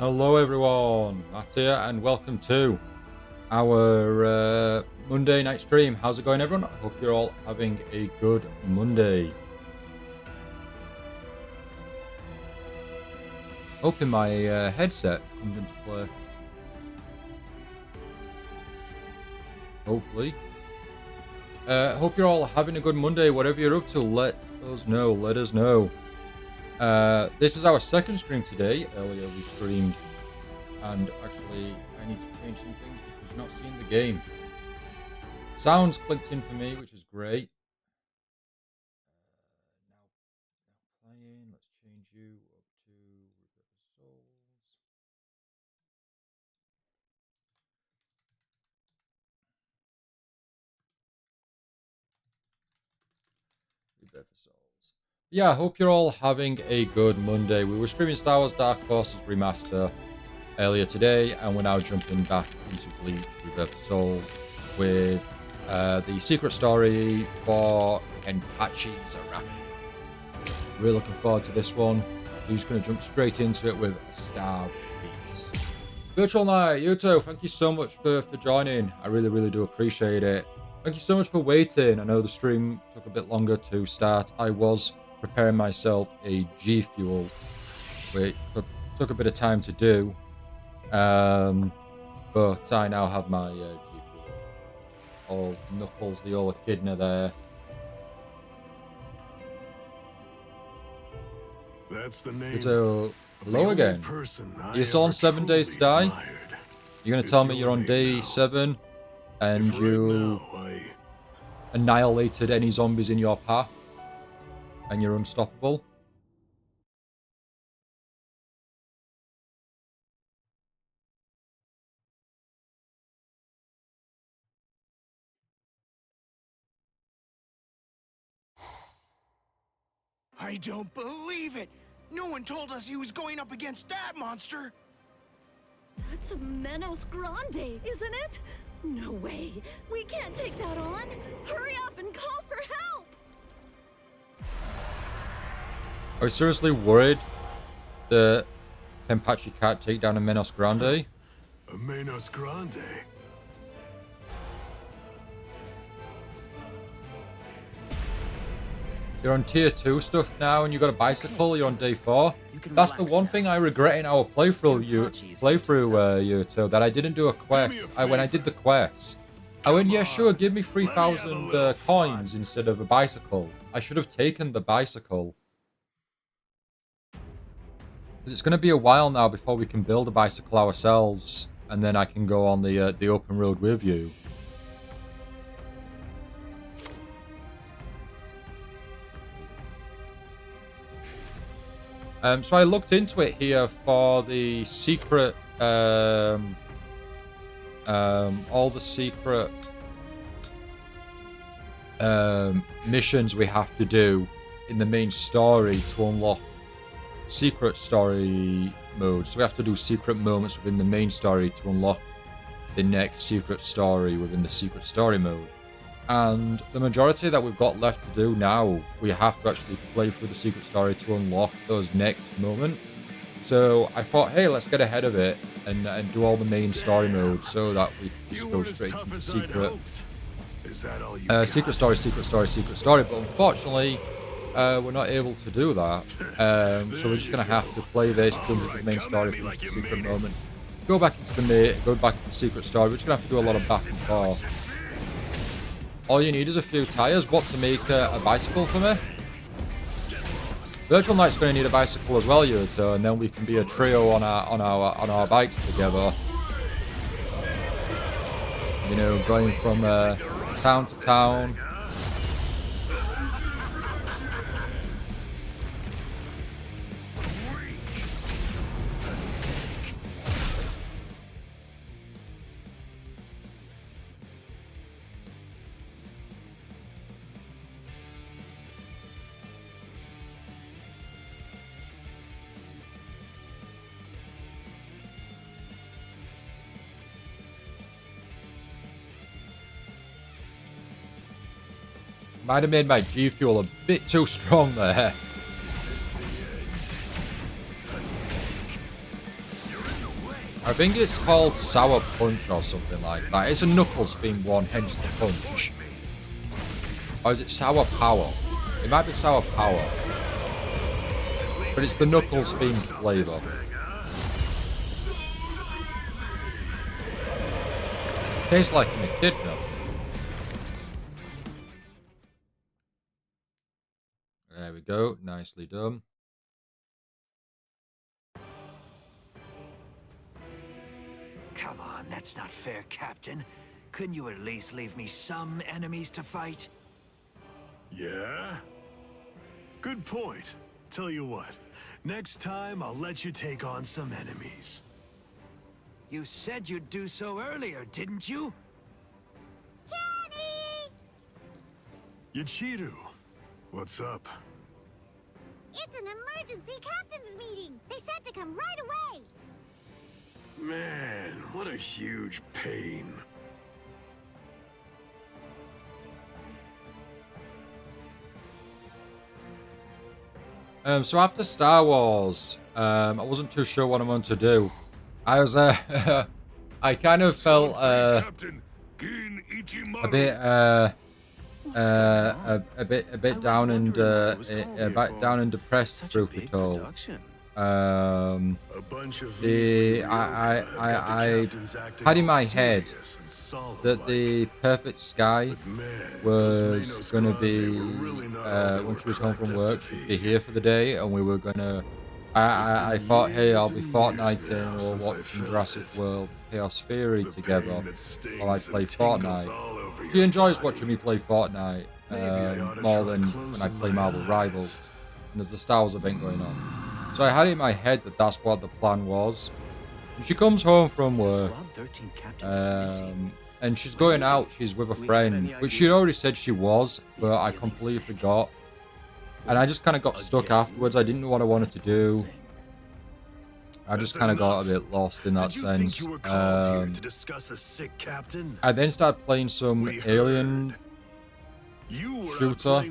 Hello everyone, Matt here and welcome to our Monday night stream. How's it going everyone? I hope you're all having a good Monday. Hoping my headset comes into play. Hopefully. Hope you're all having a good Monday. Whatever you're up to, let us know. This is our second stream today. Earlier we streamed, and actually I need to change some things because you're not seeing the game. Sounds clicked in for me, which is great. Now playing. Let's change you up to Rebirth Souls. Rebirth Souls. Yeah, I hope you're all having a good Monday. We were streaming Star Wars Dark Forces Remaster earlier today, and we're now jumping back into Bleach Rebirth Souls with the secret story for Kenpachi's Araki. Really looking forward to this one. We're just going to jump straight into it with a star piece. Virtual Night, Yuto, thank you so much for joining. I really do appreciate it. Thank you so much for waiting. I know the stream took a bit longer to start. I was preparing myself a G Fuel, which took a bit of time to do. But I now have my G Fuel. All Knuckles, the old echidna there. That's the name. So, hello again. You're still on 7 days to die? You're going to tell me you're on day 7 and you annihilated any zombies in your path and you're unstoppable? I don't believe it! No one told us he was going up against that monster! That's a Menos Grande, isn't it? No way! We can't take that on! Hurry up and call for help! Are you seriously worried that Kenpachi can't take down a Menos Grande? A Menos Grande? You're on tier 2 stuff now and you got a bicycle, you're on day 4. That's the one thing I regret in our playthrough, Yuto, that I didn't do a quest. When I did the quest, I went, yeah, sure, give me 3,000 coins instead of a bicycle. I should have taken the bicycle. It's going to be a while now before we can build a bicycle ourselves, and then I can go on the open road with you. So I looked into it here for the secret, all the secret missions we have to do in the main story to unlock secret story mode. So we have to do secret moments within the main story to unlock the next secret story within the secret story mode. And the majority that we've got left to do now, we have to actually play through the secret story to unlock those next moments. So I thought, hey, let's get ahead of it and do all the main story modes so that we can just go straight into secret story. But unfortunately, we're not able to do that. So we're just gonna have to play this, jump into the main story, finish the secret moment, go back into the secret story. We're just gonna have to do a lot of back and forth. All you need is a few tires. What, to make a bicycle for me? Virtual Knight's going to need a bicycle as well, Yuto, and then we can be a trio on our bikes together. You know, going from town to town. Might have made my G Fuel a bit too strong there. I think it's called Sour Punch or something like that. It's a Knuckles themed one, hence the punch. Or is it Sour Power? It might be Sour Power. But it's the Knuckles themed flavour. Tastes like an echidna. There we go, nicely done. Come on, that's not fair, Captain. Couldn't you at least leave me some enemies to fight? Yeah? Good point. Tell you what, next time I'll let you take on some enemies. You said you'd do so earlier, didn't you? Yachiru, what's up? It's an emergency captain's meeting. They said to come right away. Man, what a huge pain. So after Star Wars, I wasn't too sure what I wanted to do. I was, I kind of felt a bit, a bit down and down and depressed through it all. I had in my head that the perfect sky was going to be when she was home from work, she'd be here for the day, and we were gonna. I thought, hey, I'll be Fortniting or watching Jurassic World Chaos Theory together while I play Fortnite. She enjoys watching me play Fortnite more than when I play Marvel Rivals, and there's the Star Wars event going on. So I had it in my head that that's what the plan was. And she comes home from work, and she's going out, she's with a friend, which she'd already said she was, but I completely forgot. And I just kind of got stuck afterwards. I didn't know what I wanted to do. I just kind of got a bit lost in that sense. I then started playing some Alien shooter. I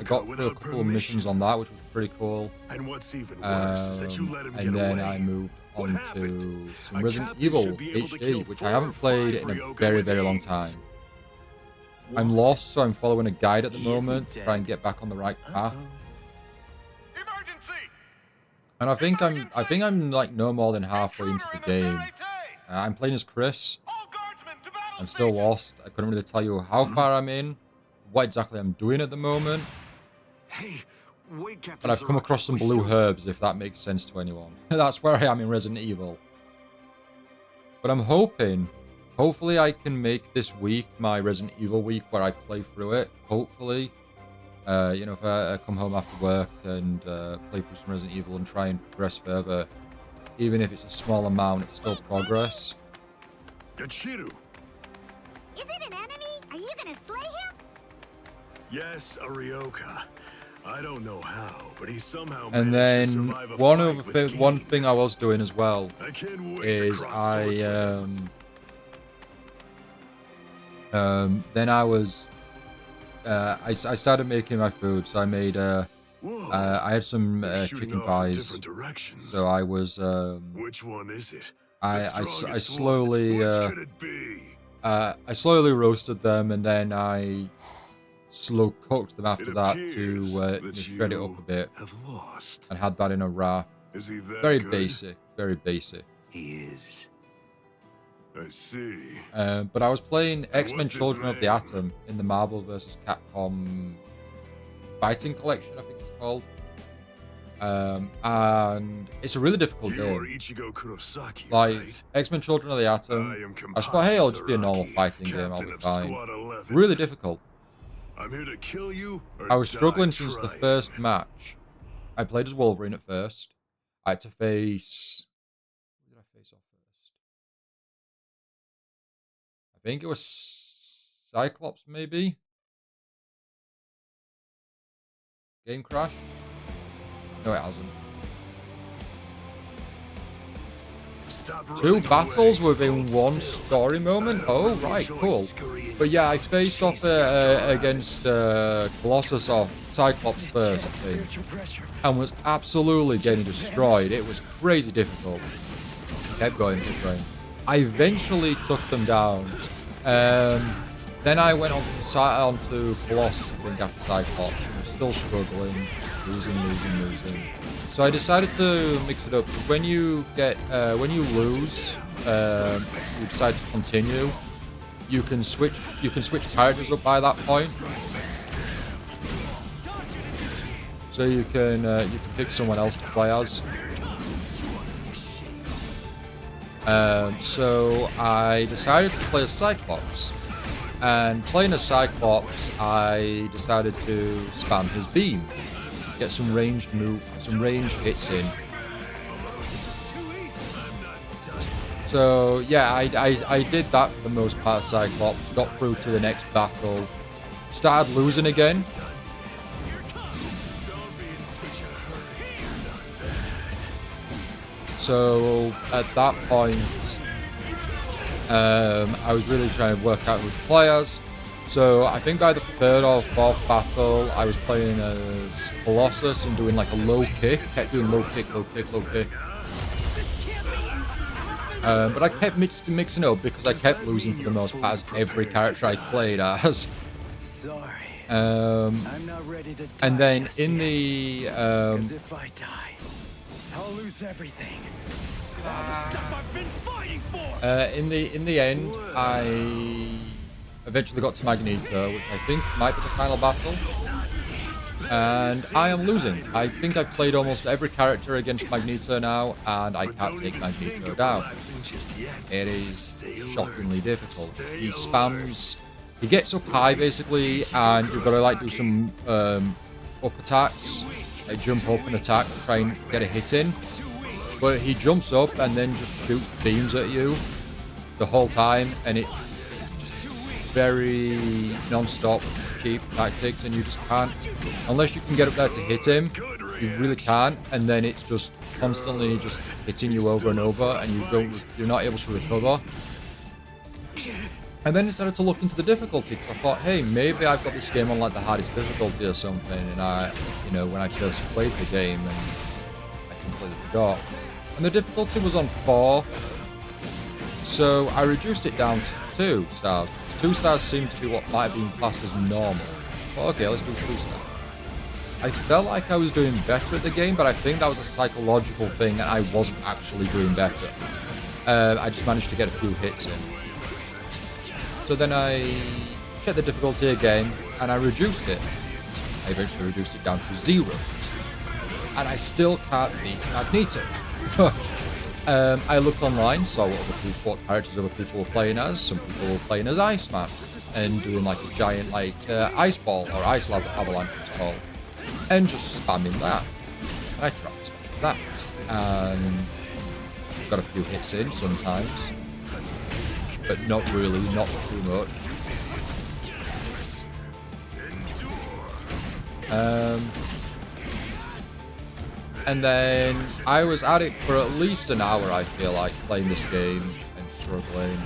got through a couple of missions on that, which was pretty cool. And then I moved on to some Resident Evil HD, which I haven't played in a very, very long time. I'm lost, so I'm following a guide at the moment to try and get back on the right path. And I think I'm like no more than halfway into the game. I'm playing as Chris. I'm still lost. I couldn't really tell you how far I'm in, what exactly I'm doing at the moment. But I've come across some blue herbs, if that makes sense to anyone. That's where I am in Resident Evil. But I'm hopefully I can make this week my Resident Evil week where I play through it. Hopefully. You know, if I come home after work and play through some Resident Evil and try and progress further. Even if it's a small amount, it's still progress. Yachiru. Is it an enemy? Are you gonna slay him? Yes, Arioka. I don't know how, but he somehow and managed then to survive a one thing I was doing as well is then I was I started making my food, so I made I had some chicken thighs, so I was which one is it? I slowly roasted them, and then I slow cooked them after that to shred it up a bit, and had that in a wrap. Very basic, very basic. He is. I see. But I was playing X-Men Children of the Atom in the Marvel vs. Capcom Fighting Collection, I think it's called. And it's a really difficult game. Like, right? X-Men Children of the Atom, I just thought, hey, I'll just be a normal fighting game, I'll be fine. Really difficult. I'm here to kill you I was struggling since the first match. I played as Wolverine at first. I had to face... Who did I face off first? I think it was Cyclops, maybe? Game crash? No, it hasn't. Two battles within one story moment? Oh, right, cool. But yeah, I faced off against Colossus or Cyclops first, I think, and was absolutely getting destroyed. It was crazy difficult. kept going, kept going. I eventually took them down. Then I went on to Colossus, I think, after Cyclops. I was still struggling, losing. So I decided to mix it up. When you lose, you decide to continue. You can switch characters up by that point. So you can pick someone else to play as. So I decided to play as Cyclops, and playing as Cyclops, I decided to spam his beam, get some ranged hits in. So yeah, I did that for the most part of Cyclops, got through to the next battle, started losing again. So at that point, I was really trying to work out who to play as. So I think by the third or fourth battle, I was playing as Colossus and doing like a low kick. Kept doing low kick. But I kept mixing it up because I kept losing for the most part as every character I played as. Sorry. I'm not ready to die. And then in the Because if I die, I'll lose everything. All the stuff I've been fighting for. In the end, I eventually got to Magneto, which I think might be the final battle. And I am losing. I think I've played almost every character against Magneto now, and I can't take Magneto down. It is shockingly difficult. He spams. He gets up high basically, and you've got to like do some up attacks, like jump up and attack, try and get a hit in. But he jumps up and then just shoots beams at you the whole time, and it's very non-stop cheap tactics, and you just can't, unless you can get up there to hit him, you really can't, and then it's just constantly just hitting you over and over, and you're not able to recover. And then I started to look into the difficulty, because I thought, hey, maybe I've got this game on like the hardest difficulty or something, and when I first played the game, and I completely forgot. And the difficulty was on 4, so I reduced it down to 2 stars. 2 stars seemed to be what might have been classed as normal. But okay, let's do 3 stars. I felt like I was doing better at the game, but I think that was a psychological thing, and I wasn't actually doing better. I just managed to get a few hits in. So then I checked the difficulty again, and I reduced it. I eventually reduced it down to 0. And I still can't beat Magneto. I looked online, saw what characters other people were playing as. Some people were playing as Iceman and doing like a giant ice ball or ice lava avalanche it's called, and just spamming that. And I tried spamming that, and got a few hits in sometimes, but not really, not too much. And then I was at it for at least an hour, I feel like, playing this game and struggling.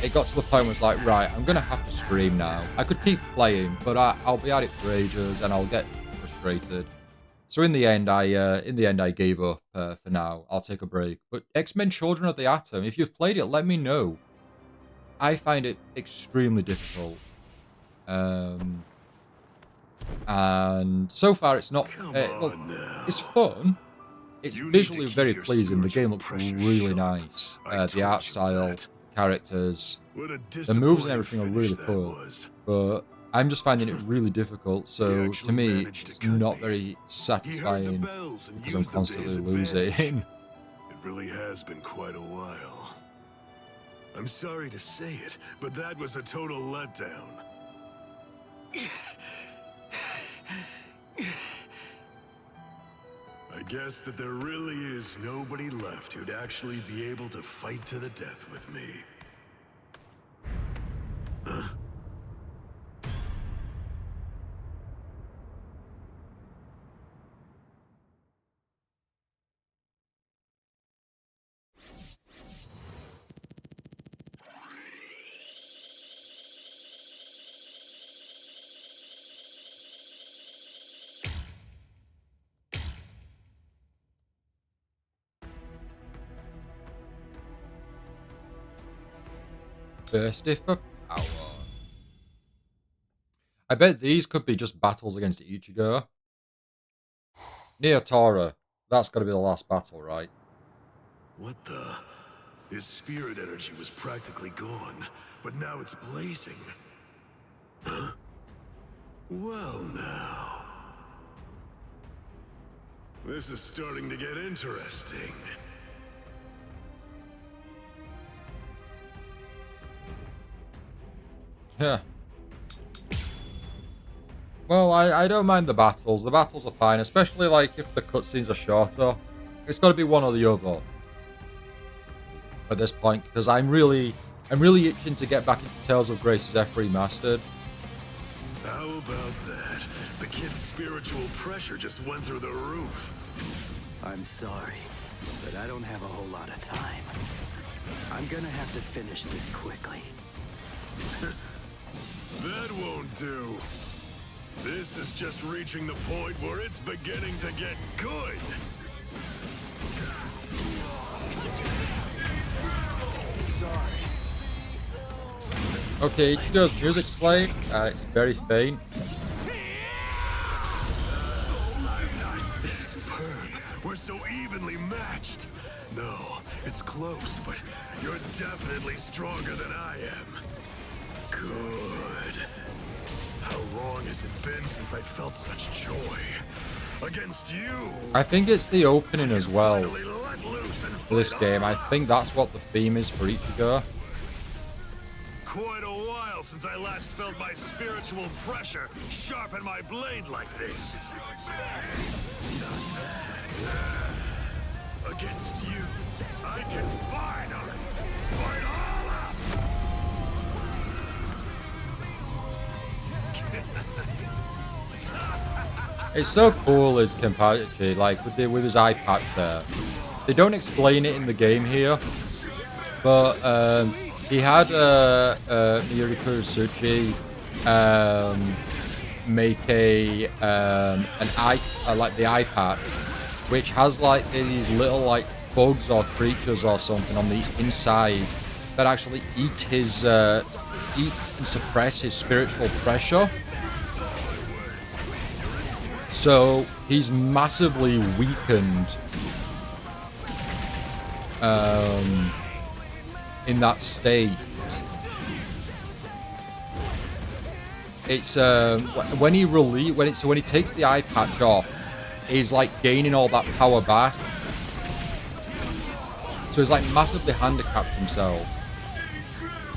It got to the point where it's like, right, I'm going to have to stream now. I could keep playing, but I'll be at it for ages and I'll get frustrated. So in the end, I gave up for now. I'll take a break. But X-Men Children of the Atom, if you've played it, let me know. I find it extremely difficult. And so far it's not it's fun, it's visually very pleasing, the game looks really nice, the art style, characters, the moves and everything are really cool, but I'm just finding it really difficult, so to me it's not very satisfying because I'm constantly losing. It really has been quite a while. I'm sorry to say it, but that was a total letdown. I guess that there really is nobody left who'd actually be able to fight to the death with me. Huh? thirsty for power. I bet these could be just battles against Ichigo. Near Tora. That's got to be the last battle, right? What the? His spirit energy was practically gone, but now it's blazing. Huh? Well now. This is starting to get interesting. Yeah. Well, I don't mind the battles. The battles are fine, especially like if the cutscenes are shorter. It's got to be one or the other at this point, because I'm really itching to get back into Tales of Grace's F Remastered. How about that? The kid's spiritual pressure just went through the roof. I'm sorry, but I don't have a whole lot of time. I'm gonna have to finish this quickly. That won't do. This is just reaching the point where it's beginning to get good. Sorry. Okay, Ichigo's music's playing, and it's very faint. This is superb. We're so evenly matched. No, it's close, but you're definitely stronger than I am. Good. How long has it been since I felt such joy? Against you! I think it's the opening as well Finally let loose and for this fight game. on. I think that's what the theme is for Ichigo. Quite a while since I last felt my spiritual pressure sharpen my blade like this. Not bad. Against you, I can finally fight all out. It's so cool his Kenpachi, like with his eye patch there. They don't explain it in the game here, but he had Miyuriko Tsuchi make an eye like the eye patch, which has like these little like bugs or creatures or something on the inside that actually eat and suppress his spiritual pressure. So he's massively weakened in that state. It's when he takes the eye patch off, he's like gaining all that power back. So he's like massively handicapped himself.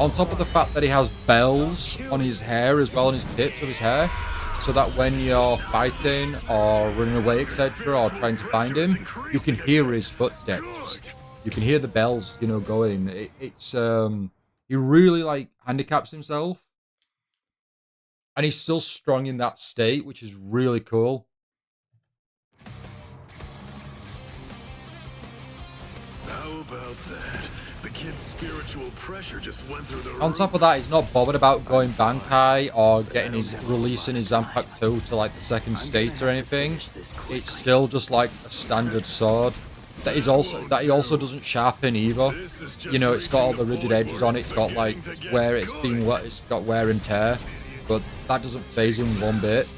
On top of the fact that he has bells on his hair as well, on his tips of his hair, so that when you're fighting or running away, etc., or trying to find him, you can hear his footsteps. You can hear the bells, you know, going. He really like handicaps himself, and he's still strong in that state, which is really cool. How about that? The kid's spiritual pressure just went through the On roof. top of that, he's not bothered about going Bankai or releasing his Zanpakuto 2 to like the second state or anything. It's still just like a standard sword. That he also doesn't sharpen either. You know, it's got all the rigid edges on it. It's got like where it's got wear and tear, but that doesn't phase him one bit.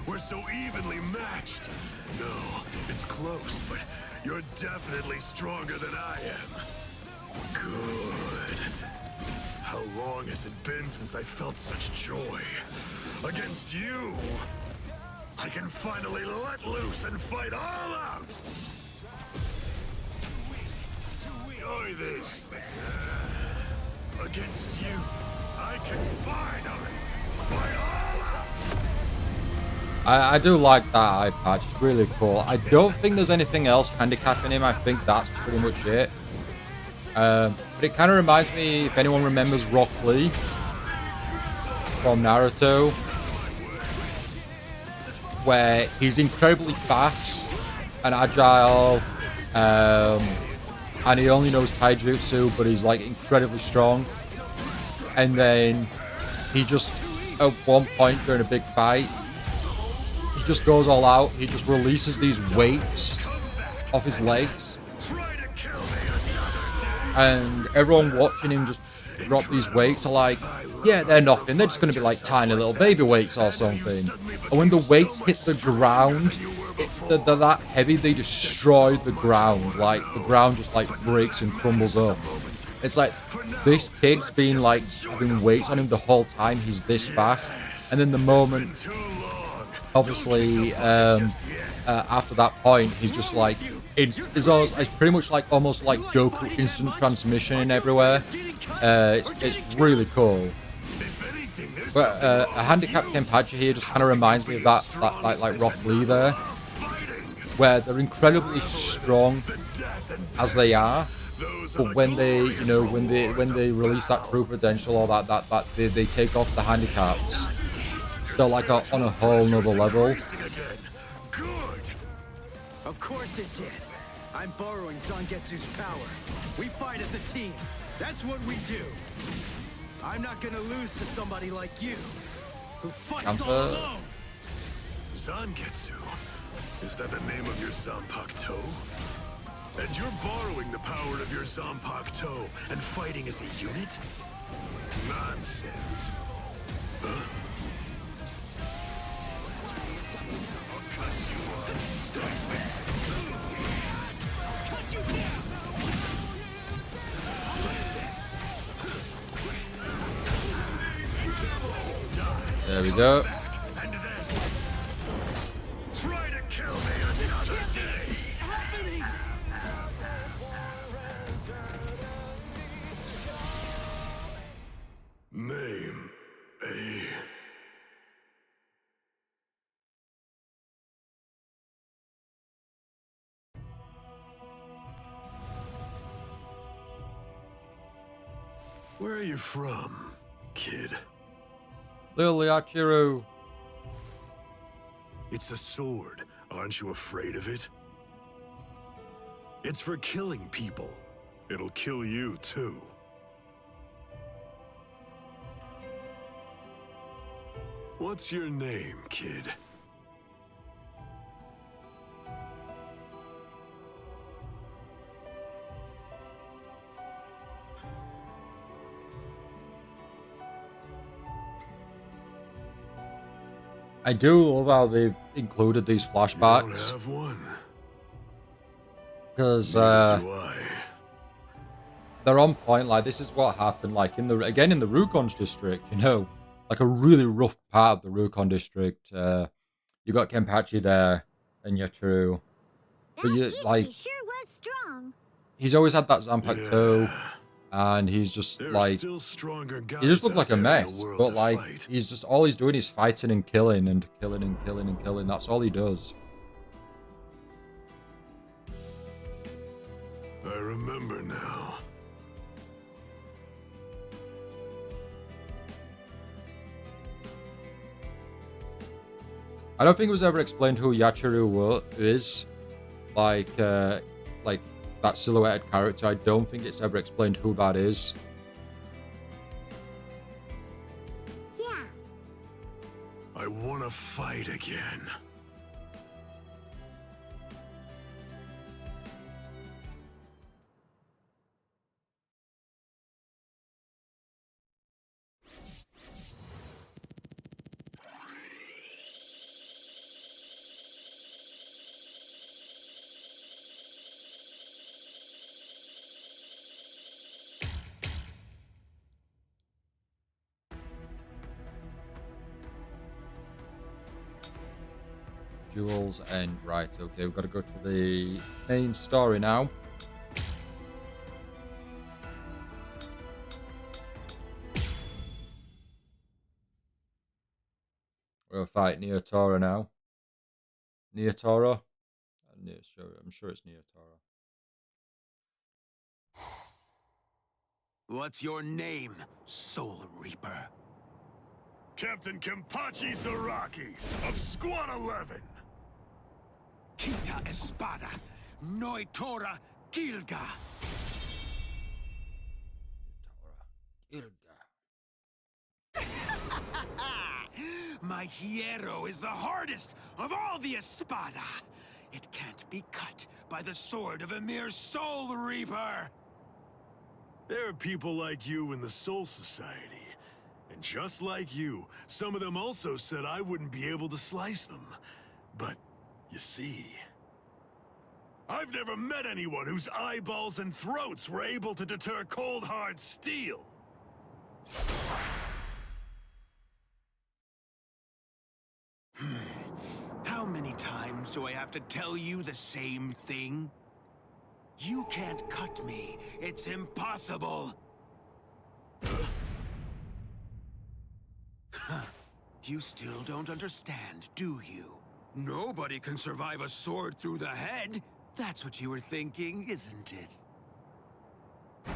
We're so evenly matched. No, it's close, but you're definitely stronger than I am. Good. How long has it been since I felt such joy? Against you, I can finally let loose and fight all out. Enjoy this. Against you, I can finally fight all out. I do like that eye patch. It's really cool. I don't think there's anything else handicapping him. I think that's pretty much it. But it kind of reminds me, if anyone remembers Rock Lee from Naruto, where he's incredibly fast and agile, and he only knows taijutsu, but he's like incredibly strong. And then he just, at one point during a big fight, he just goes all out. He just releases these weights off his legs, and everyone watching him just drop these weights are like, yeah, they're nothing. They're just going to be like tiny little baby weights or something. And when the weights hit the ground, they're that heavy, they destroy the ground. Like, the ground just like breaks and crumbles up. It's like, this kid's been like having weights on him the whole time. He's this fast. And then the moment, obviously, after that point, he's just like, it's pretty much like almost like Goku instant transmission everywhere. It's really cool. But a handicapped Kenpachi here just kind of reminds me of that like Rock Lee there, where they're incredibly strong as they are, but when they when they release that true potential or that they take off the handicaps, they're like on a whole nother level. Of course it did. I'm borrowing Zangetsu's power. We fight as a team. That's what we do. I'm not gonna lose to somebody like you, who fights all alone. Zangetsu? Is that the name of your Zanpakuto? And you're borrowing the power of your Zanpakuto and fighting as a unit? Nonsense. Huh? I'll cut you off. Stay back. I'll cut you down. There we go. And then try to kill me another day. Name a. Where are you from, kid? Little Yachiru. It's a sword. Aren't you afraid of it? It's for killing people. It'll kill you, too. What's your name, kid? I do love how they've included these flashbacks. You don't have one. Because Neither do I. they're on point. Like, this is what happened, like, in the Rukon district, you know, like a really rough part of the Rukon district. You got Kenpachi there and Yachiru, but you like, sure was strong. he's always had that Zanpakuto, and he's just There are like, still stronger guys he just looked out like a there in mess. the world But to like, fight. he's just, all he's doing is fighting and killing and killing and killing and killing. That's all he does. I remember now. I don't think it was ever explained who Yachiru is. Like that silhouetted character. I don't think it's ever explained who that is. Yeah. I want to fight again. Jewels and right, okay, we've got to go to the main story now. fight Neotora now. Neotora? I'm sure it's Neotora. What's your name, Soul Reaper? Captain Kenpachi Zaraki of Squad 11. Kita Espada, Noitora Gilga. My hierro is the hardest of all the Espada. It can't be cut by the sword of a mere Soul Reaper. There are people like you in the Soul Society. And just like you, some of them also said I wouldn't be able to slice them. But, you see... I've never met anyone whose eyeballs and throats were able to deter cold, hard steel. How many times do I have to tell you the same thing? You can't cut me. It's impossible. You still don't understand, do you? Nobody can survive a sword through the head. That's what you were thinking, isn't it?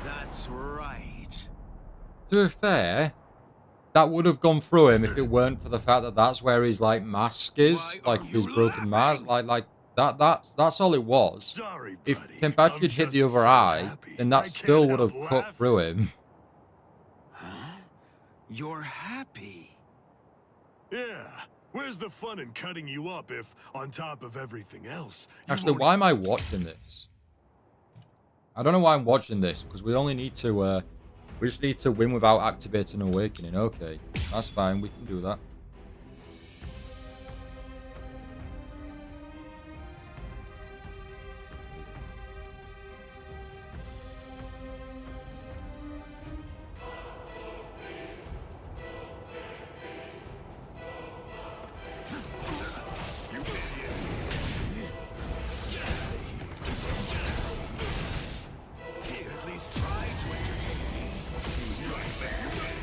That's right. To be fair, that would have gone through him if it weren't for the fact that that's where his like mask is, like his broken mask, like that's all it was. Sorry, buddy. If Kenpachi had hit the other eye, then that still would have cut through him. Huh? You're happy. Yeah. Where's the fun in cutting you up if, on top of everything else... Actually, why am I watching this? I don't know why I'm watching this, because we only need to, we just need to win without activating Awakening. Okay, that's fine, we can do that.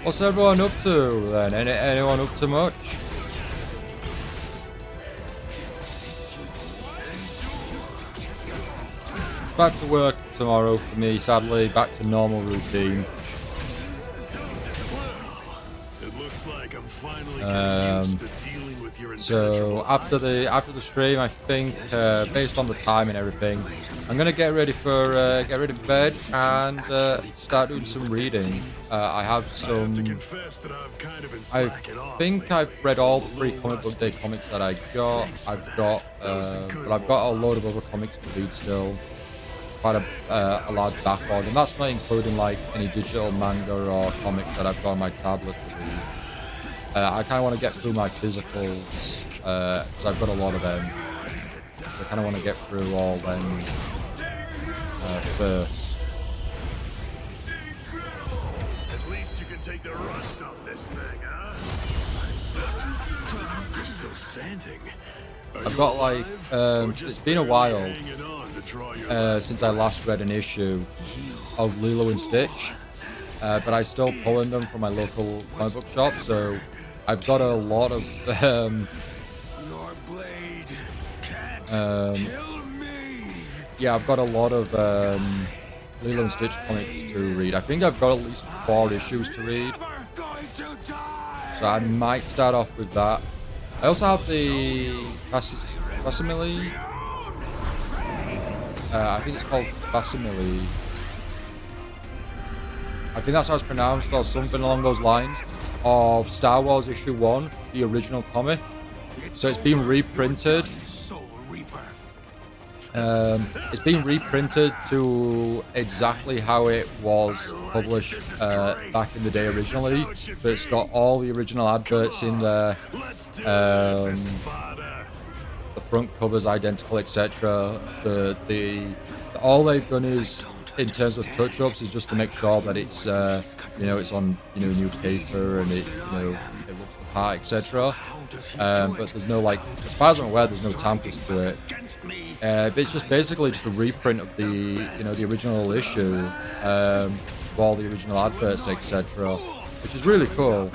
What's everyone up to then? Anyone up to much? Back to work tomorrow for me, sadly. Back to normal routine. It looks like I'm finally getting used to dealing with your So after the stream, I think based on the time and everything, I'm gonna get ready for bed and start doing some reading. I have some. I think I've read all the 3 comic book day comics that I got. But I've got a load of other comics to read still. Quite a large backlog, and that's not including like any digital manga or comics that I've got on my tablet to read. I kind of want to get through my physicals because I've got a lot of them. I kind of want to get through all them first. At least you can take the rust off this thing, huh? You're still standing. I've got like it's been a while since I last read an issue of Lilo and Stitch, but I still pulling them from my local comic book shop, so I've got a lot of yeah, I've got a lot of Lilo and Stitch comics to read. I think I've got at least 4 issues to read, so I might start off with that. I also have the Facsimile. I think it's called Facsimile. I think that's how it's pronounced, or something along those lines, of Star Wars issue 1, the original comic. So it's been reprinted. It's been reprinted to exactly how it was published back in the day originally. But it's got all the original adverts in there. The front cover's identical, etc. All they've done is, in terms of touch-ups, is just to make sure that it's it's on new paper and it looks the part, etc. But there's no, like, as far as I'm aware, there's no tampers to it. But it's just basically just a reprint of the original issue, with all the original adverts, etc. Which is really cool,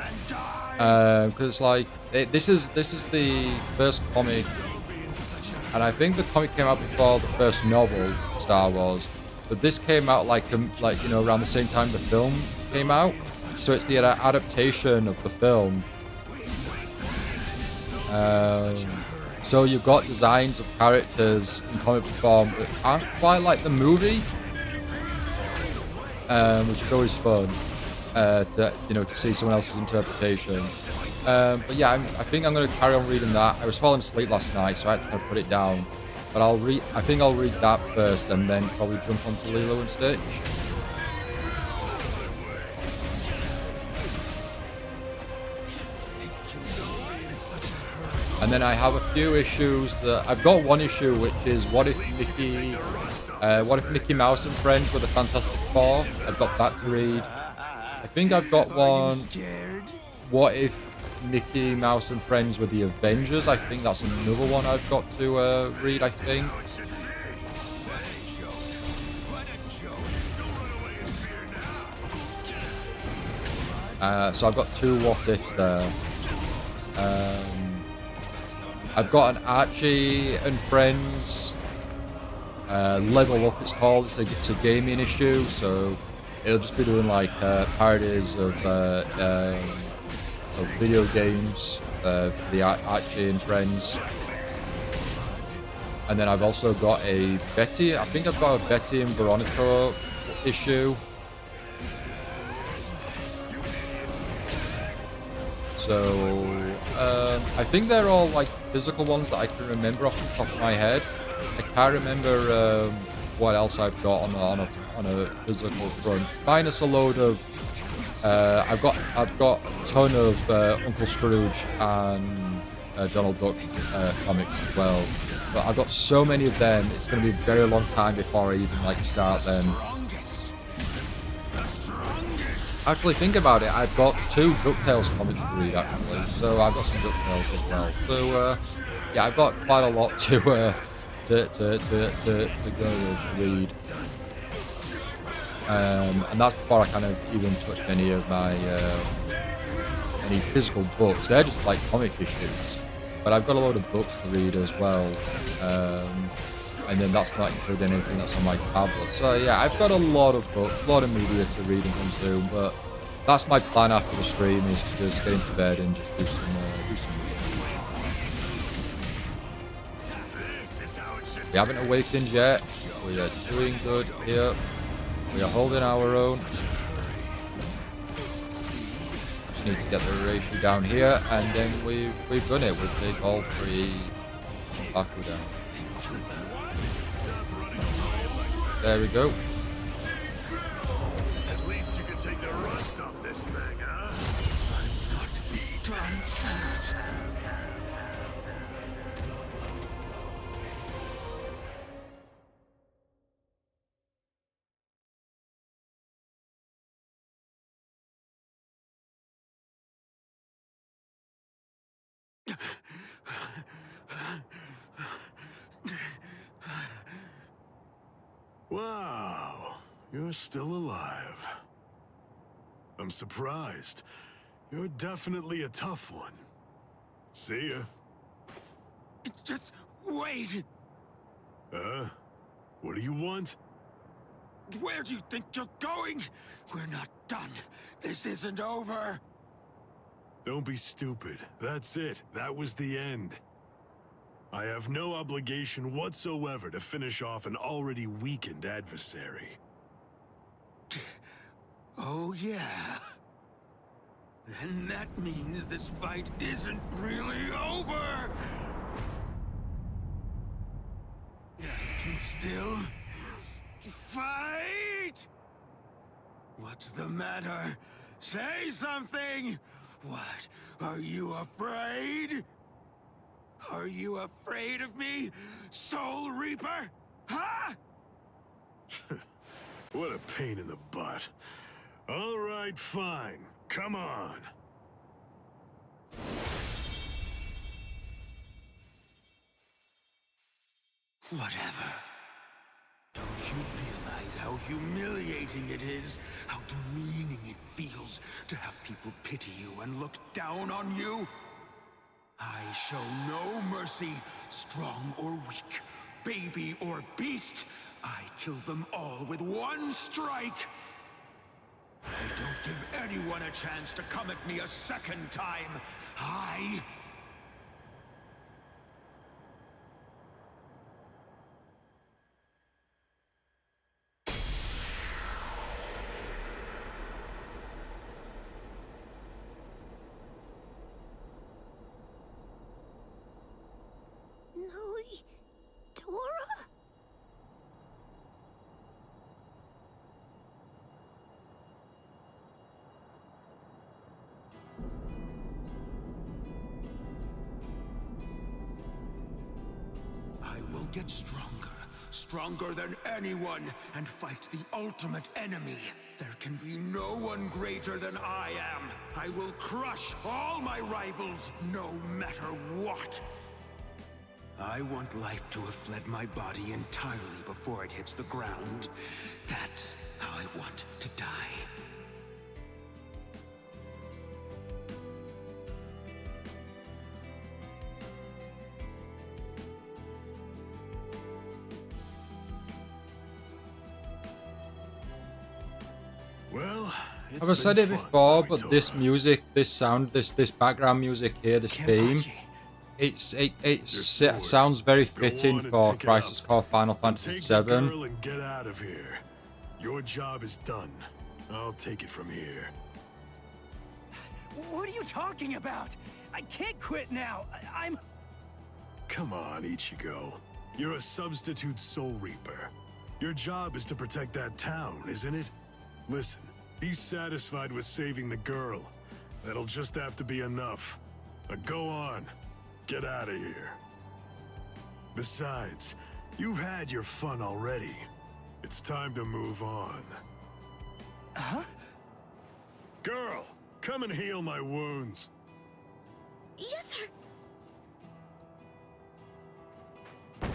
because it's like, This is the first comic, and I think the comic came out before the first novel, Star Wars. But this came out like you know, around the same time the film came out. So it's the adaptation of the film. So you've got designs of characters in comic book form that aren't quite like the movie, which is always fun to see someone else's interpretation. But yeah, I think I'm going to carry on reading that. I was falling asleep last night, so I had to kind of put it down. But I think I'll read that first, and then probably jump onto Lilo and Stitch. And then I have a few issues that I've got. One issue which is what if Mickey Mouse and Friends were the Fantastic Four? I've got that to read. I think I've got one. What if Mickey Mouse and Friends were the Avengers? I think that's another one I've got to read, I think. So I've got 2 what ifs there. I've got an Archie and Friends Level Up, it's called. It's a gaming issue, so it'll just be doing like parodies of video games for the Archie and Friends. And then I've also got a Betty. I think I've got a Betty and Veronica issue. So I think they're all like physical ones that I can remember off the top of my head. I can't remember what else I've got on a physical front. Minus a load of I've got a ton of Uncle Scrooge and Donald Duck comics as well. But I've got so many of them. It's going to be a very long time before I even like start them. Actually, think about it. I've got 2 DuckTales comics to read actually, so I've got some DuckTales as well. So yeah, I've got quite a lot to go with, to read. And that's before I kind of even touch any of my any physical books. They're just like comic issues, but I've got a load of books to read as well. And then that's not including anything that's on my tablet. So yeah, I've got a lot of books, a lot of media to read and consume. But that's my plan after the stream, is to just get into bed and just do some We haven't awakened yet. We are doing good here. We are holding our own. Just need to get the ratio down here, and then we've done it. We'll take all 3 Baku down. There we go. At least you can take the rust off this thing, huh? I'm not done. Wow, you're still alive. I'm surprised. You're definitely a tough one. See ya. Just wait! What do you want? Where do you think you're going? We're not done. This isn't over. Don't be stupid. That's it. That was the end. I have no obligation whatsoever to finish off an already weakened adversary. Oh, yeah. Then that means this fight isn't really over. I can still fight. What's the matter? Say something. What? Are you afraid? Are you afraid of me, Soul Reaper? Huh? What a pain in the butt. All right, fine. Come on. Whatever. Don't you realize how humiliating it is? How demeaning it feels to have people pity you and look down on you? I show no mercy, strong or weak, baby or beast. I kill them all with one strike. I don't give anyone a chance to come at me a second time. Louis, Dora? I will get stronger than anyone, and fight the ultimate enemy. There can be no one greater than I am. I will crush all my rivals, no matter what. I want life to have fled my body entirely before it hits the ground. That's how I want to die. Well, I've said it before, but this music, this sound, this background music here, this theme, it sounds very fitting for Crisis Core Final Fantasy VII. Girl and get out of here. Your job is done. I'll take it from here. What are you talking about? I can't quit now. I'm... Come on, Ichigo. You're a substitute Soul Reaper. Your job is to protect that town, isn't it? Listen, be satisfied with saving the girl. That'll just have to be enough. Now go on. Get out of here. Besides, you've had your fun already. It's time to move on. Huh? Girl, come and heal my wounds. Yes, sir.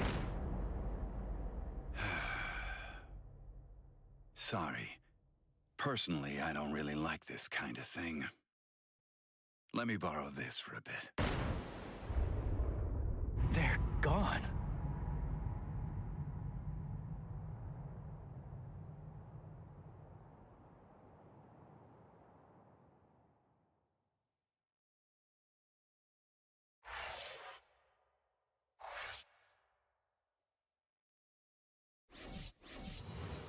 Sorry. Personally, I don't really like this kind of thing. Let me borrow this for a bit. They're gone.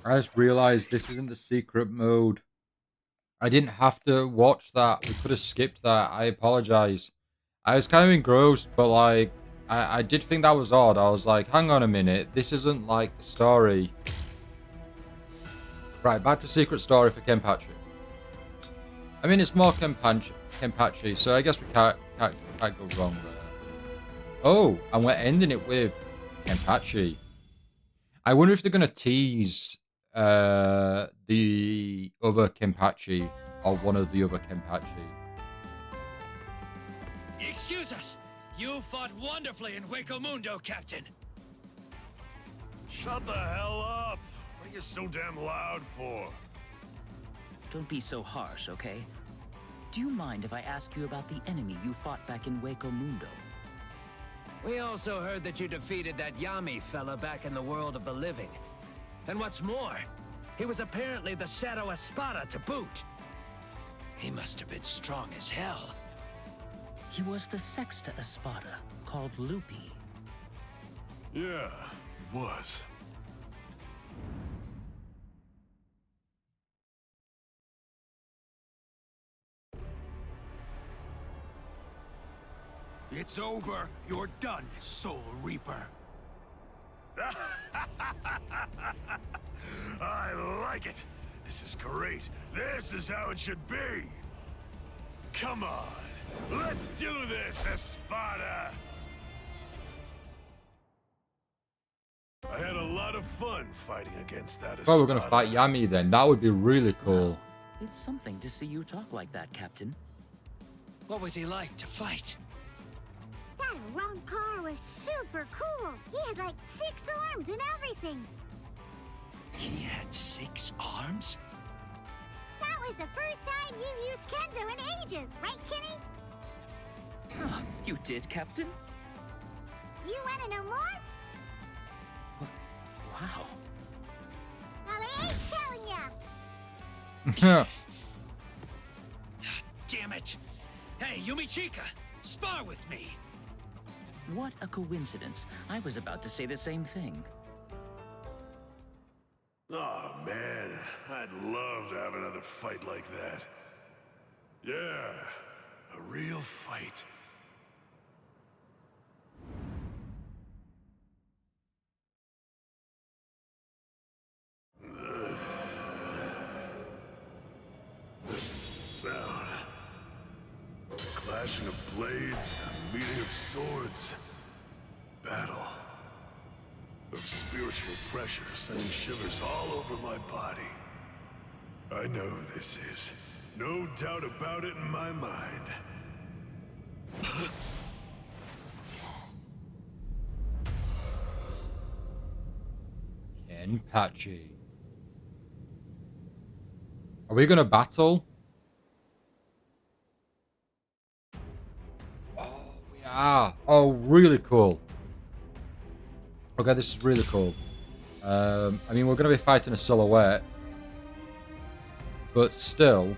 I just realized this isn't the secret mode. I didn't have to watch that. We could have skipped that. I apologize. I was kind of engrossed, but like, I did think that was odd. I was like, hang on a minute. This isn't like the story. Right, back to secret story for Kenpachi. I mean, it's more Kenpachi, so I guess we can't go wrong there. Oh, and we're ending it with Kenpachi. I wonder if they're going to tease the other Kenpachi or one of the other Kenpachi. Excuse us. You fought wonderfully in Hueco Mundo, Captain. Shut the hell up! What are you so damn loud for? Don't be so harsh, okay? Do you mind if I ask you about the enemy you fought back in Hueco Mundo? We also heard that you defeated that Yami fella back in the world of the living. And what's more, he was apparently the Shadow Espada to boot. He must have been strong as hell. He was the Sexta Espada, called Lupi. Yeah, it was. It's over. You're done, Soul Reaper. I like it. This is great. This is how it should be. Come on. Let's do this, Espada. I had a lot of fun fighting against that Espada. Oh, we're going to fight Yami then. That would be really cool. It's something to see you talk like that, Captain. What was he like to fight? That Rancor was super cool. He had like 6 arms and everything. He had 6 arms? That was the first time you used Kendo in ages, right, Kenny? Huh, you did, Captain? You want to know more? Wow. Well, I ain't telling ya. Damn it! Hey, Yumichika, spar with me. What a coincidence. I was about to say the same thing. Oh, man. I'd love to have another fight like that. Yeah, a real fight. This sound. The clashing of blades, the meeting of swords. Battle. Of spiritual pressure sending shivers all over my body. I know who this is. No doubt about it in my mind. Kenpachi. Are we gonna battle? Oh, we are. Oh, really cool. Okay, this is really cool. I mean, we're gonna be fighting a silhouette, but still,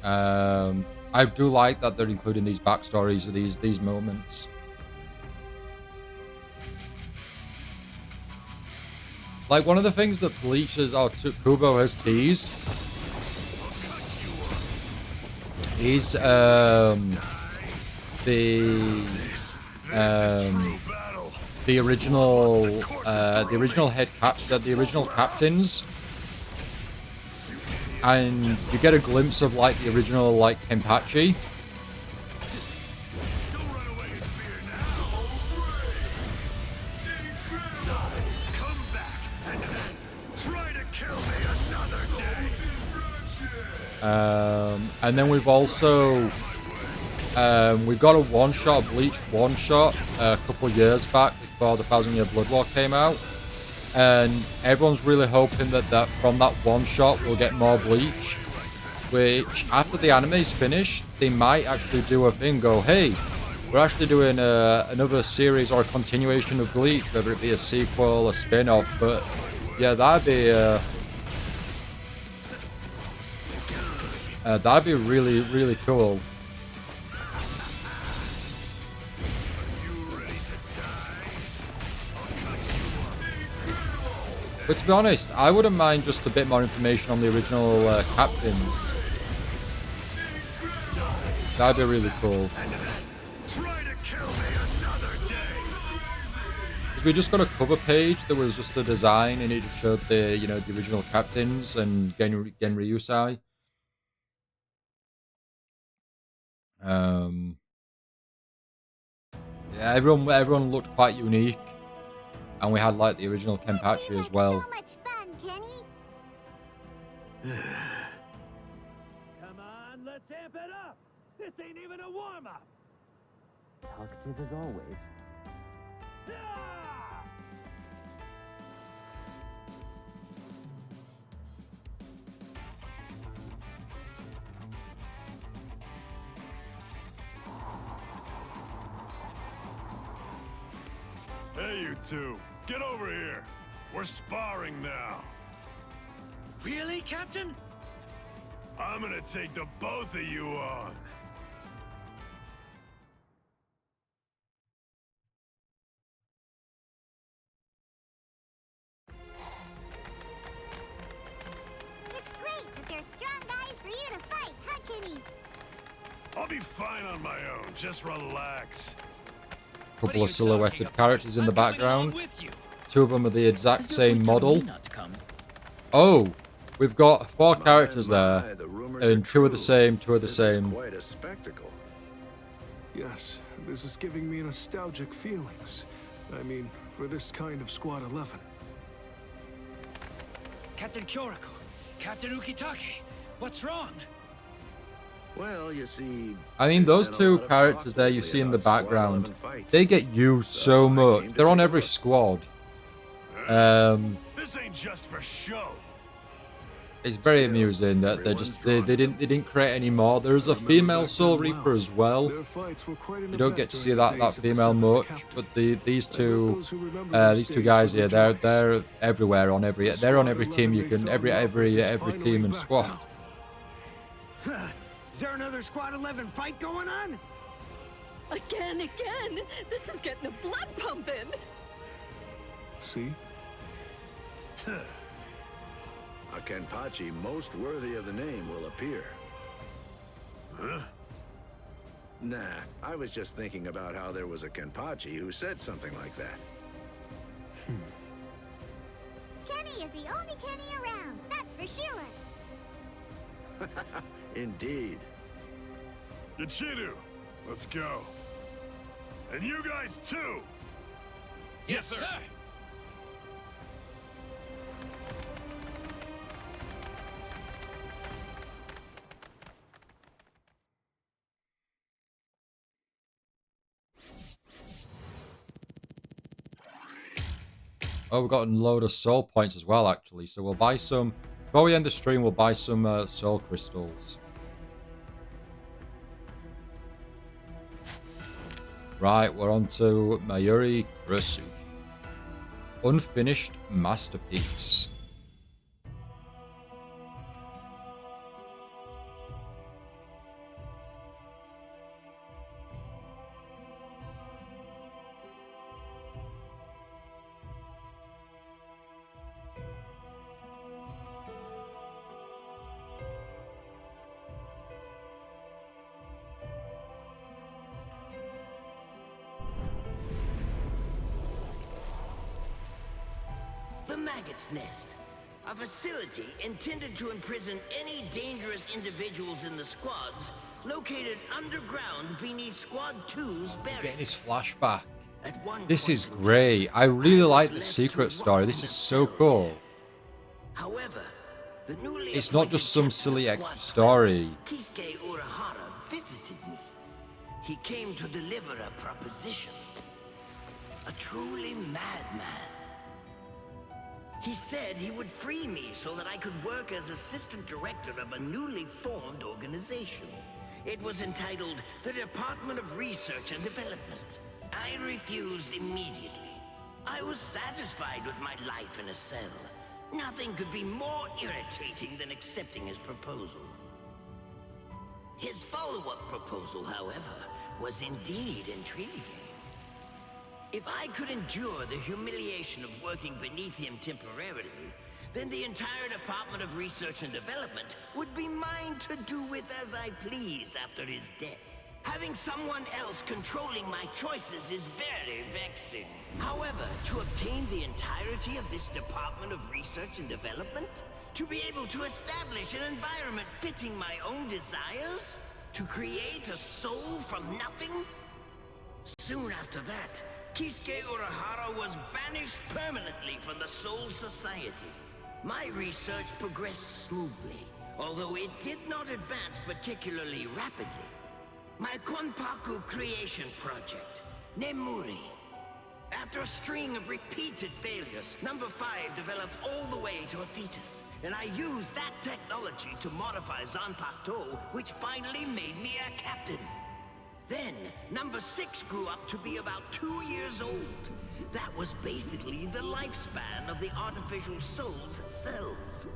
I do like that they're including these backstories of these moments. Like, one of the things that Bleach has, or Kubo has teased is the original the original captains, and you get a glimpse of like the original like Kenpachi. And then we've also we got a one-shot Bleach one-shot a couple of years back before the 1,000-Year Blood War came out, and everyone's really hoping that from that one-shot we'll get more Bleach, which after the anime's finished they might actually do a thing, go, hey, we're actually doing another series or a continuation of Bleach, whether it be a sequel, a spin-off. But yeah, that'd be really, really cool. But to be honest, I wouldn't mind just a bit more information on the original captains. That'd be really cool. Because we just got a cover page that was just a design, and it just showed the the original captains and Genryusai. Yeah, everyone looked quite unique, and we had like the original Kenpachi as well. So much fun, Kenny. Come on, let's amp it up. This ain't even a warm-up. Talkative as always. Ah! Hey, you two. Get over here. We're sparring now. Really, Captain? I'm gonna take the both of you on. It's great that there's strong guys for you to fight, huh, Kenny? I'll be fine on my own. Just relax. Couple of silhouetted characters in the background. With you. Two of them are the exact As though same you're telling model. me not to come. Oh, we've got 4 characters My, there, the rumors and are 2 are the true. same, 2 are the This same. is quite a spectacle. Yes, this is giving me nostalgic feelings. I mean, for this kind of Squad 11. Captain Kyoraku, Captain Ukitake, what's wrong? Well, you see, I mean, those 2 characters there you see in the background, they get used so much. They're on every squad. This ain't just for show. It's very Still, amusing that everyone's they didn't create any more. There's a Remember female back Soul then Reaper well. as well. Their fights were quite an You don't event get to see during the that days of the female seventh much, captain. but these I bet two those who remember those these two days guys would here, rejoice. they're everywhere on every they're on every Squad team 11 you they can fell in love with every is team finally and back squad. now. Is there another Squad 11 fight going on? Again. This is getting the blood pumping. See? A Kenpachi most worthy of the name will appear. Huh? Nah, I was just thinking about how there was a Kenpachi who said something like that. Kenny is the only Kenny around, that's for sure. Indeed. Yachiru, let's go. And you guys too! Yes, sir. Oh, we've got a load of soul points as well, actually. So we'll buy some. Before we end the stream, we'll buy some soul crystals. Right, we're on to Mayuri Kurasugi. Unfinished masterpiece. The Maggot's Nest. A facility intended to imprison any dangerous individuals in the squads located underground beneath Squad 2's Getting his barracks. flashback. At one This point is in time, great. I really I was like the left secret to story. rot This in is a so cell cool. there. However, the newly It's not just some appointed silly captain extra of Squad story. 12, Kisuke Urahara visited me. He came to deliver a proposition. A truly madman. He said he would free me so that I could work as assistant director of a newly formed organization. It was entitled the Department of Research and Development. I refused immediately. I was satisfied with my life in a cell. Nothing could be more irritating than accepting his proposal. His follow-up proposal, however, was indeed intriguing. If I could endure the humiliation of working beneath him temporarily, then the entire Department of Research and Development would be mine to do with as I please after his death. Having someone else controlling my choices is very vexing. However, to obtain the entirety of this Department of Research and Development, to be able to establish an environment fitting my own desires, to create a soul from nothing. Soon after that, Kisuke Urahara was banished permanently from the Soul Society. My research progressed smoothly, although it did not advance particularly rapidly. My Konpaku creation project, Nemuri. After a string of repeated failures, number 5 developed all the way to a fetus, and I used that technology to modify Zanpakuto, which finally made me a captain. Then, number 6 grew up to be about 2 years old. That was basically the lifespan of the artificial soul's cells.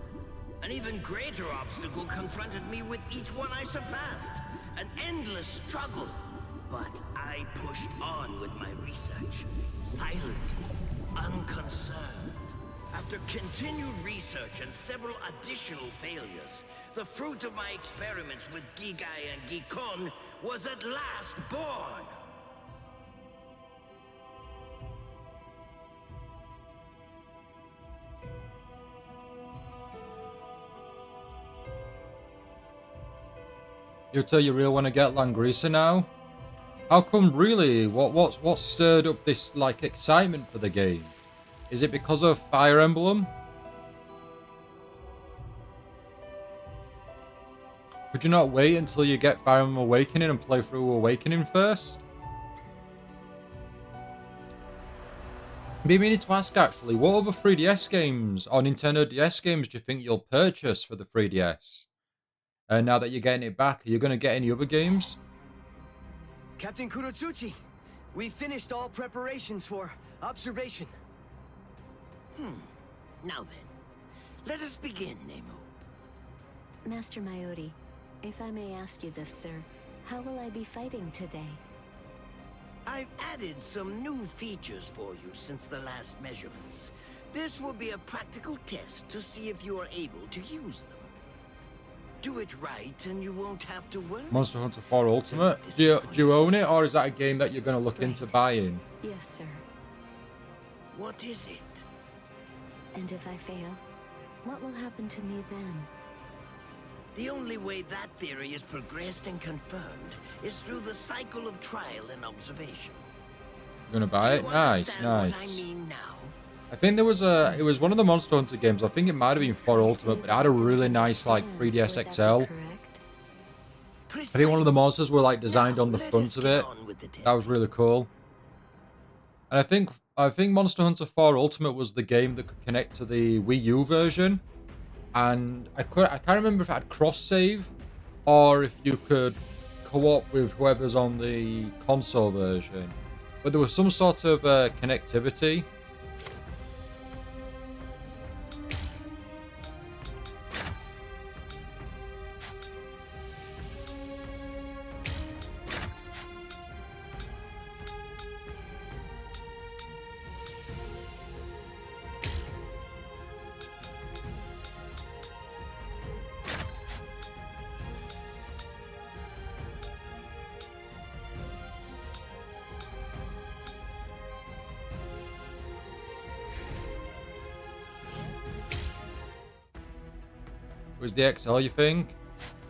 An even greater obstacle confronted me with each one I surpassed. An endless struggle. But I pushed on with my research, silently, unconcerned. After continued research and several additional failures, the fruit of my experiments with Gigai and Gikon was at last born. You tell you really want to get Langrisa now? How come really? What stirred up this like excitement for the game? Is it because of Fire Emblem? Could you not wait until you get Fire Emblem Awakening and play through Awakening first? I've been meaning to ask actually, what other 3DS games or Nintendo DS games do you think you'll purchase for the 3DS? Now that you're getting it back, are you going to get any other games? Captain Kurotsuchi, we finished all preparations for observation. Now then, let us begin, Nemu. Master Mayuri, if I may ask you this, sir, how will I be fighting today? I've added some new features for you since the last measurements. This will be a practical test to see if you are able to use them. Do it right and you won't have to worry. Monster Hunter 4 Ultimate? Do you own it, or is that a game that you're going to look into buying? Yes, sir. What is it? And if I fail, what will happen to me then? The only way that theory is progressed and confirmed is through the cycle of trial and observation. You're gonna buy it? Do you Nice, understand nice. what I mean now? I think there was it was one of the Monster Hunter games. I think it might have been 4 Ultimate, but it had a really nice like 3DS XL. I think one of the monsters were like designed on the front of it. That was really cool. And I think Monster Hunter 4 Ultimate was the game that could connect to the Wii U version. And I can't remember if it had cross save or if you could co-op with whoever's on the console version. But there was some sort of connectivity. Was the XL, you think?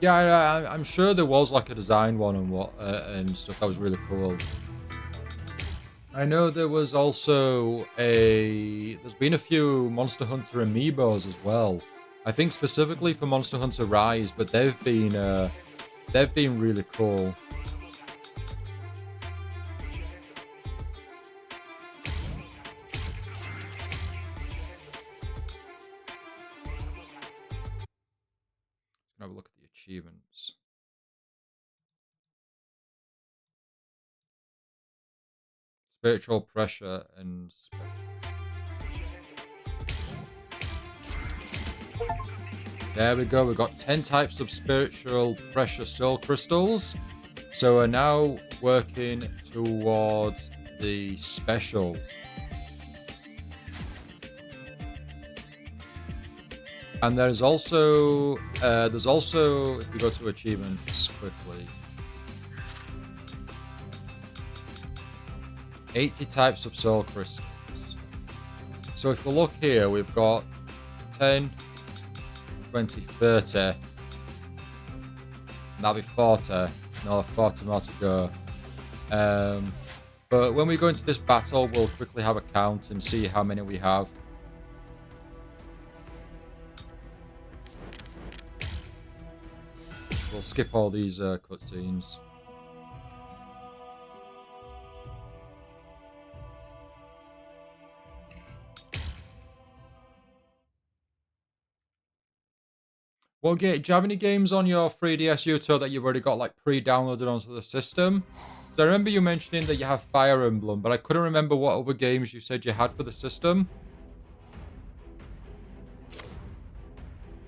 Yeah, I'm sure there was like a design one and stuff that was really cool. I know there was also there's been a few Monster Hunter amiibos as well. I think specifically for Monster Hunter Rise, but they've been really cool. Have a look at the achievements. Spiritual pressure and there we go. We've got 10 types of spiritual pressure soul crystals. So we're now working towards the special. And there's also if we go to achievements quickly, 80 types of soul crystals. So if we look here, we've got 10, 20, 30, and that'll be 40. Another 40 more to go. But when we go into this battle, we'll quickly have a count and see how many we have. We'll skip all these cutscenes. Well, do you have any games on your 3DS Uto that you've already got like pre-downloaded onto the system? So I remember you mentioning that you have Fire Emblem, but I couldn't remember what other games you said you had for the system.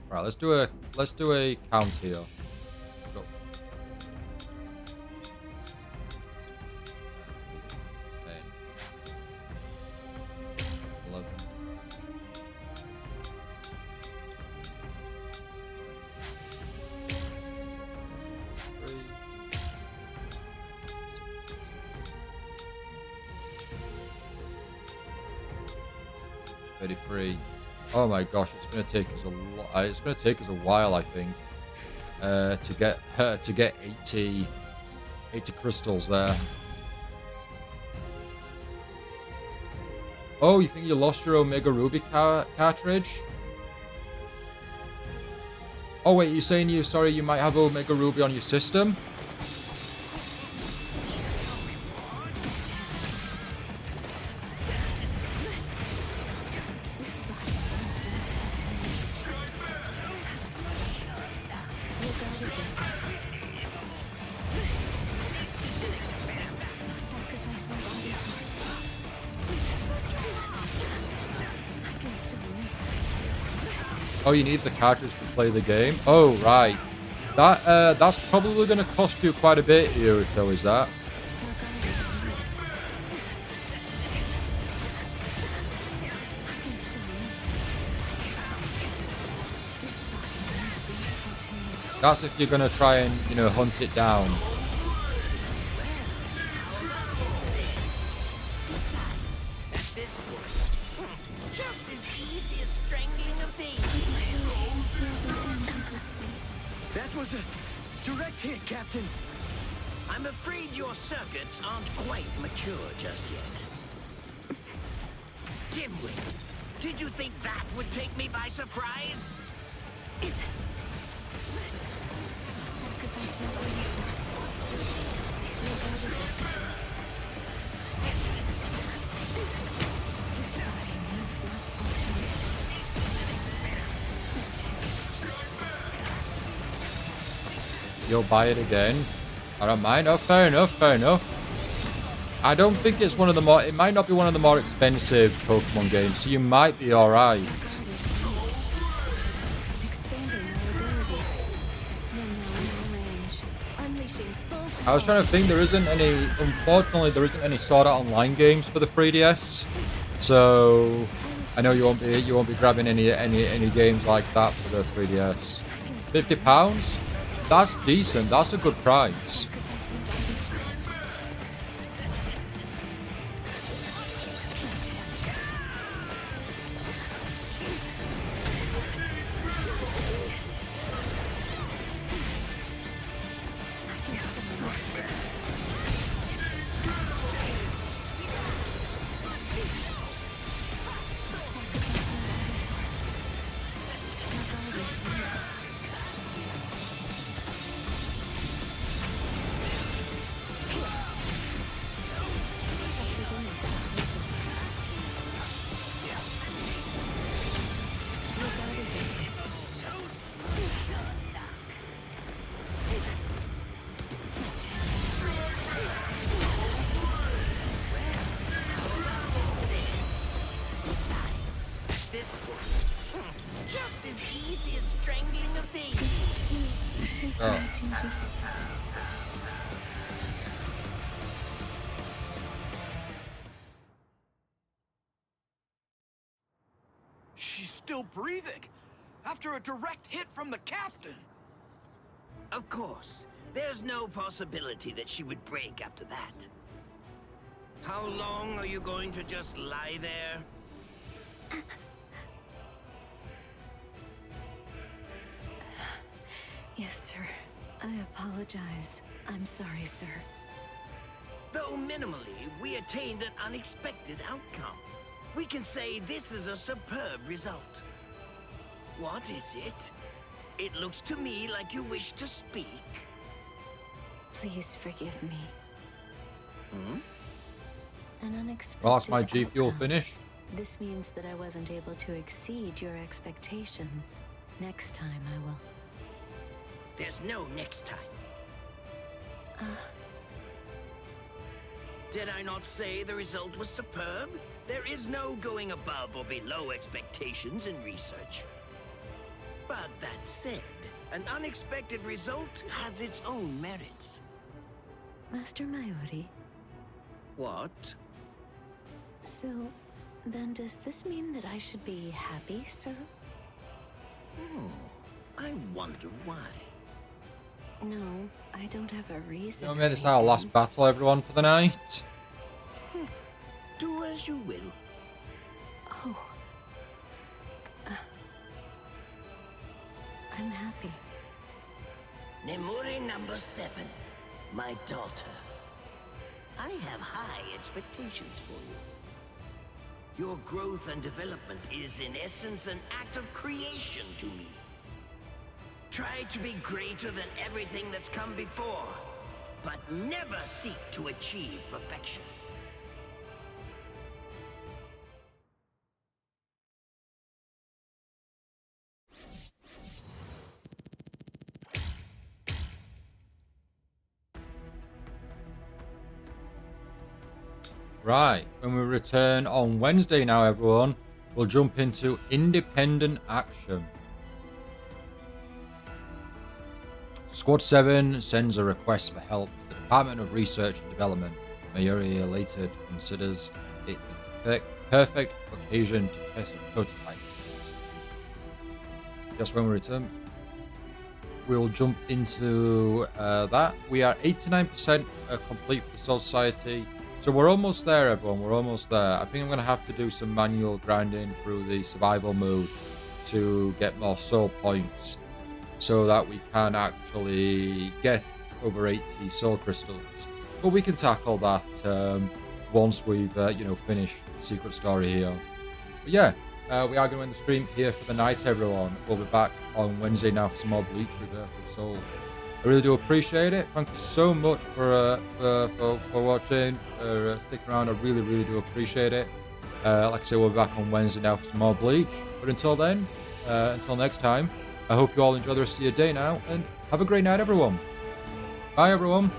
Right, let's do a count here. Go. 10, 11. 33. Oh my gosh, it's gonna take us a lot. It's gonna take us a while, I think, to get 80 crystals there. Oh, you think you lost your Omega Ruby cartridge? Oh wait, you're saying you might have Omega Ruby on your system? Oh, you need the cartridge to play the game? Oh, right. That's probably going to cost you quite a bit, Yuto, is that? That's if you're going to try and, you know, hunt it down. Besides, at this point, just as easy as strangling a baby. That was a direct hit, Captain. I'm afraid your circuits aren't quite mature just yet. Dimwit, did you think that would take me by surprise? Sacrifice my life. This body needs nothing. You'll buy it again? I don't mind. Oh, fair enough, fair enough. I don't think it's one of the more... It might not be one of the more expensive Pokemon games, so you might be alright. I was trying to think, there isn't any... Unfortunately, there isn't any Sword Art Online games for the 3DS. So... I know you won't be grabbing any games like that for the 3DS. £50? That's decent. That's a good price. Just as easy as strangling a baby. She's still breathing after a direct hit from the captain. Of course. There's no possibility that she would break after that. How long are you going to just lie there? Yes, sir. I apologize. I'm sorry, sir. Though minimally, we attained an unexpected outcome. We can say this is a superb result. What is it? It looks to me like you wish to speak. Please forgive me. Hmm? An unexpected Well, that's my G Fuel outcome. finish. This means that I wasn't able to exceed your expectations. Next time I will. There's no next time. Did I not say the result was superb? There is no going above or below expectations in research. But that said, an unexpected result has its own merits. Master Mayuri, What? so then does this mean that I should be happy, sir? Oh, I wonder why. No, I don't have a reason. You know, this is our last battle, everyone, for the night. Do as you will. Oh. I'm happy. Nemuri number 7, my daughter. I have high expectations for you. Your growth and development is, in essence, an act of creation to me. Try to be greater than everything that's come before, but never seek to achieve perfection. Right, when we return on Wednesday now, everyone, we'll jump into independent action. Squad 7 sends a request for help to the Department of Research and Development. Mayuri elated considers it the perfect occasion to test a prototype. Just when we return, we'll jump into that. We are 89% complete for the Soul Society. So we're almost there, everyone. We're almost there. I think I'm going to have to do some manual grinding through the survival mode to get more soul points so that we can actually get over 80 soul crystals. But we can tackle that once we've, finished the secret story here. But yeah, we are going to end the stream here for the night, everyone. We'll be back on Wednesday now for some more Bleach Rebirth of Soul. I really do appreciate it. Thank you so much for watching, for sticking around. I really, really do appreciate it. Like I said, we'll be back on Wednesday now for some more Bleach. But until then, until next time, I hope you all enjoy the rest of your day now, and have a great night, everyone. Bye, everyone.